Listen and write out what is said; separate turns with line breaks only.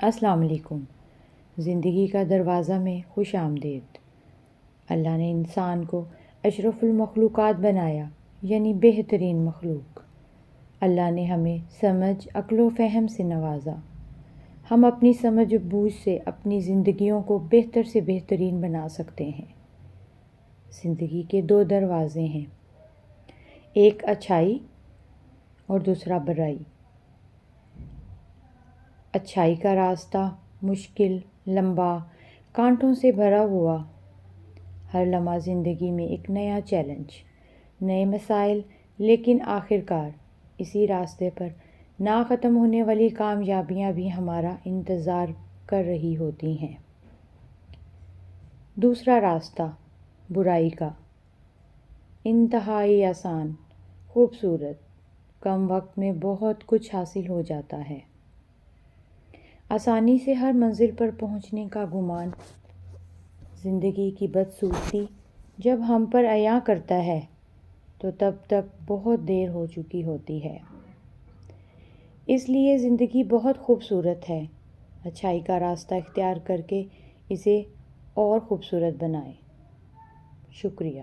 السلام علیکم۔ زندگی کا دروازہ میں خوش آمدید۔ اللہ نے انسان کو اشرف المخلوقات بنایا، یعنی بہترین مخلوق۔ اللہ نے ہمیں سمجھ، عقل و فہم سے نوازا۔ ہم اپنی سمجھ و بوجھ سے اپنی زندگیوں کو بہتر سے بہترین بنا سکتے ہیں۔ زندگی کے دو دروازے ہیں، ایک اچھائی اور دوسرا برائی۔ اچھائی کا راستہ مشکل، لمبا، کانٹوں سے بھرا ہوا۔ ہر لمحہ زندگی میں ایک نیا چیلنج، نئے مسائل، لیکن آخرکار اسی راستے پر نہ ختم ہونے والی کامیابیاں بھی ہمارا انتظار کر رہی ہوتی ہیں۔ دوسرا راستہ برائی کا، انتہائی آسان، خوبصورت، کم وقت میں بہت کچھ حاصل ہو جاتا ہے۔ آسانی سے ہر منزل پر پہنچنے کا گمان۔ زندگی کی بدصورتی جب ہم پر عیاں کرتا ہے تو تب تک بہت دیر ہو چکی ہوتی ہے۔ اس لیے زندگی بہت خوبصورت ہے۔ اچھائی کا راستہ اختیار کر کے اسے اور خوبصورت بنائیں۔ شکریہ۔